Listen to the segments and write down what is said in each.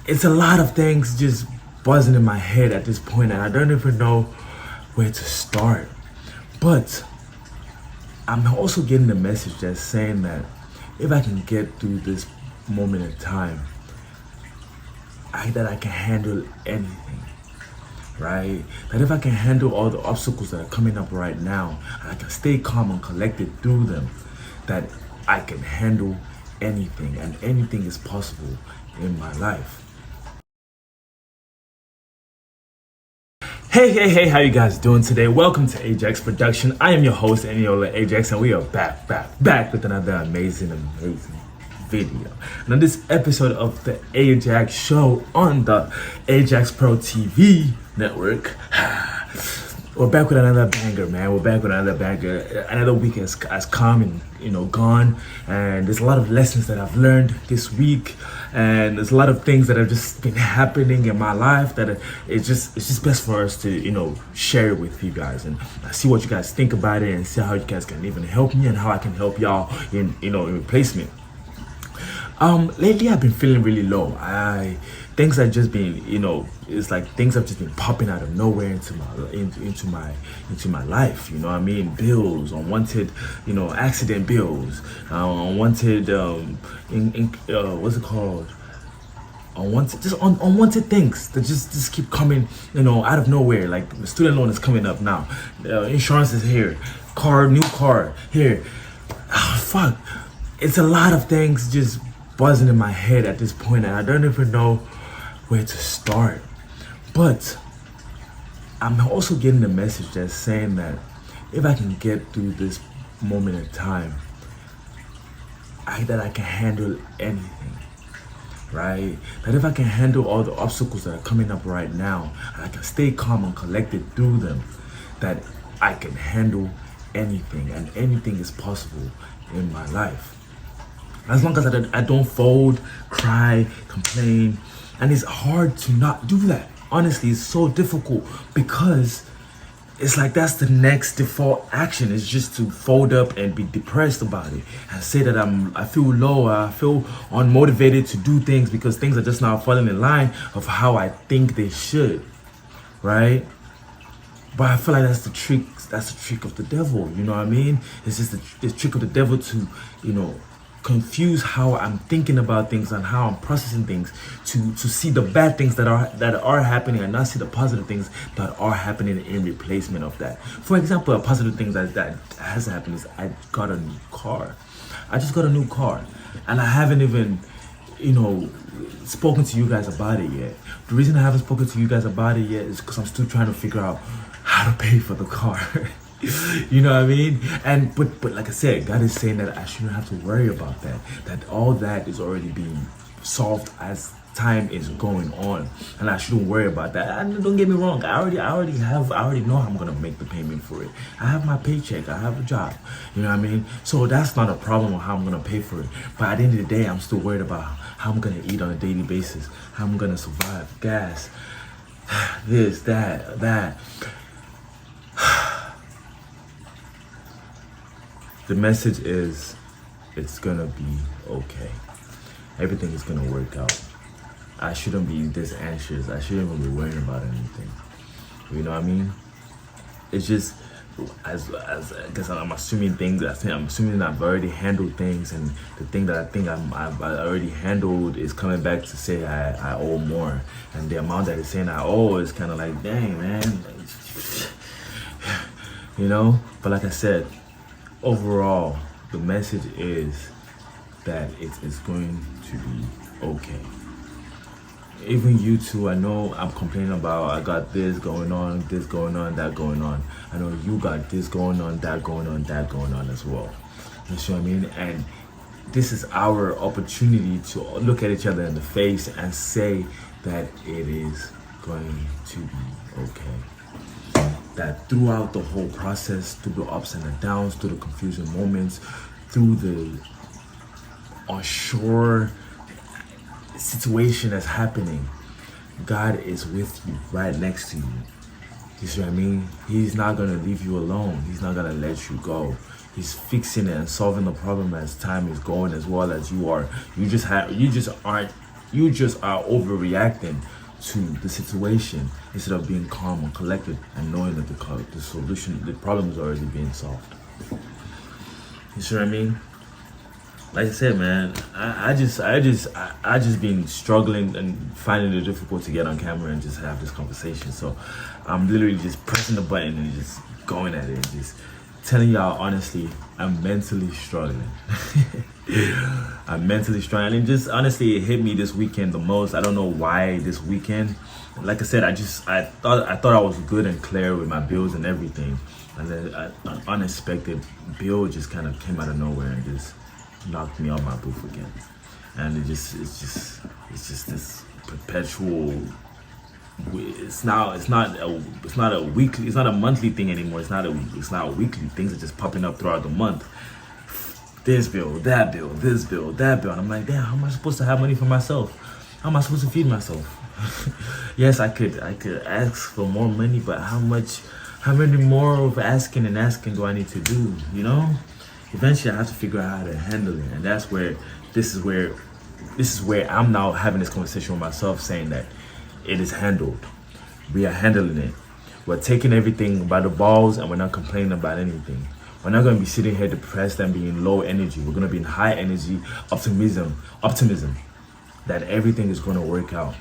it's a lot of things just buzzing in my head at this point, and I don't even know where to start. But I'm also getting the message that's saying that if I can get through this moment in time, that I can handle anything, right? That if I can handle all the obstacles that are coming up right now, and I can stay calm and collected through them, that I can handle anything, and anything is possible in my life. Hey, how you guys doing today? Welcome to Ajaxx Production. I am your host, Eniola Ajax, and we are back with another amazing video. Now, this episode of the Ajax show on the Ajaxx Pro TV network, we're back with another banger, man. We're back with another banger. Another week has come and gone, and there's a lot of lessons that I've learned this week, and there's a lot of things that have just been happening in my life that it's just best for us to share it with you guys and see what you guys think about it, and see how you guys can even help me and how I can help y'all in replacement. Lately I've been feeling really low. Things have just been, it's like things have just been popping out of nowhere into my life. You know what I mean? Bills, unwanted, accident bills, unwanted, what's it called? Unwanted things that just keep coming, out of nowhere. Like the student loan is coming up now. Insurance is here. New car here. Oh, fuck. It's a lot of things just buzzing in my head at this point, and I don't even know where to start. But I'm also getting the message that's saying that if I can get through this moment in time, that I can handle anything, right? That if I can handle all the obstacles that are coming up right now, and I can stay calm and collected through them, that I can handle anything, and anything is possible in my life. As long as I don't fold, cry, complain. And it's hard to not do that. Honestly, it's so difficult because it's like that's the next default action, is just to fold up and be depressed about it and say that I feel low, I feel unmotivated to do things because things are just not falling in line of how I think they should, right? But I feel like that's the trick of the devil, you know what I mean? It's just the trick of the devil to, confuse how I'm thinking about things and how I'm processing things, to see the bad things that are happening and not see the positive things that are happening in replacement of that. For example, a positive thing that has happened is I got a new car. I just got a new car, and I haven't even spoken to you guys about it yet. The reason I haven't spoken to you guys about it yet is because I'm still trying to figure out how to pay for the car. You know what I mean? And but like I said, God is saying that I shouldn't have to worry about that. That all that is already being solved as time is going on, and I shouldn't worry about that. And don't get me wrong, I already know how I'm gonna make the payment for it. I have my paycheck, I have a job. You know what I mean? So that's not a problem of how I'm gonna pay for it. But at the end of the day, I'm still worried about how I'm gonna eat on a daily basis, how I'm gonna survive, gas, this, that. The message is, it's gonna be okay. Everything is gonna work out. I shouldn't be this anxious. I shouldn't even be worrying about anything. You know what I mean? It's just, as I guess I'm assuming things. I'm assuming I've already handled things, and the thing that I think I've already handled is coming back to say I owe more, and the amount that it's saying I owe is kind of like, dang, man. But like I said, overall, the message is that it's going to be okay. Even you too, I know I'm complaining about I got this going on, that going on. I know you got this going on, that going on as well. You see what I mean? And this is our opportunity to look at each other in the face and say that it is going to be okay. That throughout the whole process, through the ups and the downs, through the confusing moments, through the unsure situation that's happening, God is with you, right next to you. You see what I mean? He's not gonna leave you alone. He's not gonna let you go. He's fixing it and solving the problem as time is going, as well as you are. You just aren't You just are overreacting to the situation instead of being calm and collected and knowing that the solution, the problem is already being solved. You see what I mean? Like I said, man, I just been struggling and finding it difficult to get on camera and just have this conversation. So I'm literally just pressing the button and just going at it, and just telling y'all honestly, I'm mentally struggling. I'm mentally struggling, and just honestly, it hit me this weekend the most. I don't know why this weekend. Like I said, I thought I was good and clear with my bills and everything, and then an unexpected bill just kind of came out of nowhere and just knocked me off my booth again. And it's just this perpetual. It's not a weekly, it's not a monthly thing anymore. It's not a weekly. Things are just popping up throughout the month. This bill, that bill, this bill, that bill. And I'm like, damn, how am I supposed to have money for myself? How am I supposed to feed myself? Yes, I could ask for more money, but how many more of asking do I need to do? You know? Eventually I have to figure out how to handle it. And that's where this is where I'm now having this conversation with myself, saying that it is handled. We are handling it. We're taking everything by the balls and we're not complaining about anything. We're not going to be sitting here depressed and being low energy. We're going to be in high energy optimism that everything is going to work out.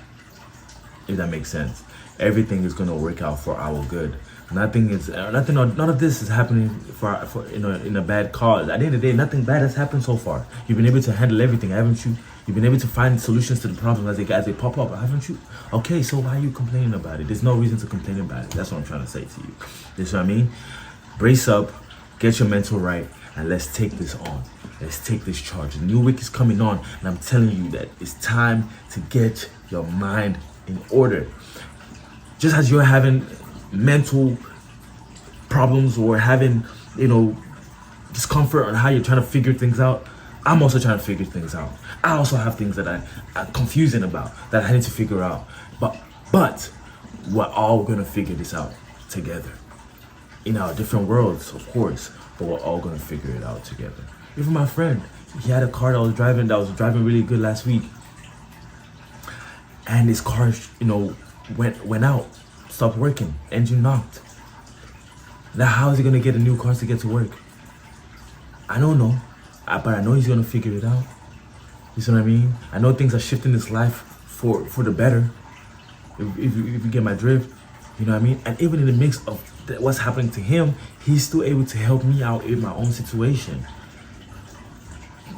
If that makes sense. Everything is going to work out for our good. None of this is happening for in a bad cause. At the end of the day, nothing bad has happened so far. You've been able to handle everything, haven't you? You've been able to find solutions to the problems as they pop up, haven't you? Okay, so why are you complaining about it? There's no reason to complain about it. That's what I'm trying to say to you. You know what I mean? Brace up, get your mental right, and let's take this on. Let's take this charge. The new week is coming on, and I'm telling you that it's time to get your mind in order. Just as you're having mental problems or having, discomfort on how you're trying to figure things out, I'm also trying to figure things out. I also have things that I'm confusing about that I need to figure out. But we're all gonna figure this out together. In our different worlds, of course, but we're all gonna figure it out together. Even my friend, he had a car that was driving really good last week. And his car, went out, stopped working, engine knocked. Now how is he gonna get a new car to get to work? I don't know, but I know he's gonna figure it out. You see what I mean? I know things are shifting his life for the better. If you get my drift, you know what I mean? And even in the mix of what's happening to him, he's still able to help me out in my own situation.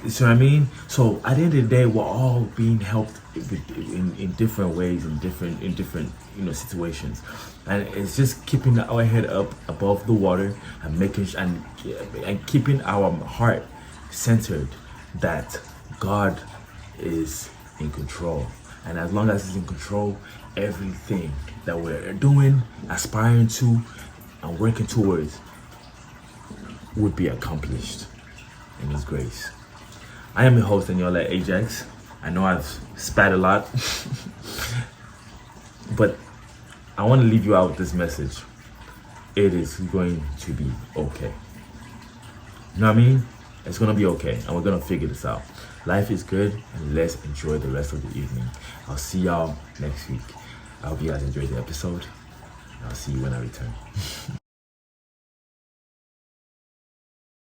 You see what I mean? So at the end of the day, we're all being helped in different ways, in different situations, and it's just keeping our head up above the water and and keeping our heart centered that God is in control. And as long as He's in control, everything that we're doing, aspiring to, and working towards would be accomplished in His grace. I am your host, and y'all at Ajax. I know I've spat a lot, but I want to leave you out with this message. It is going to be okay. You know what I mean? It's going to be okay, and we're going to figure this out. Life is good, and let's enjoy the rest of the evening. I'll see y'all next week. I hope you guys enjoyed the episode, and I'll see you when I return.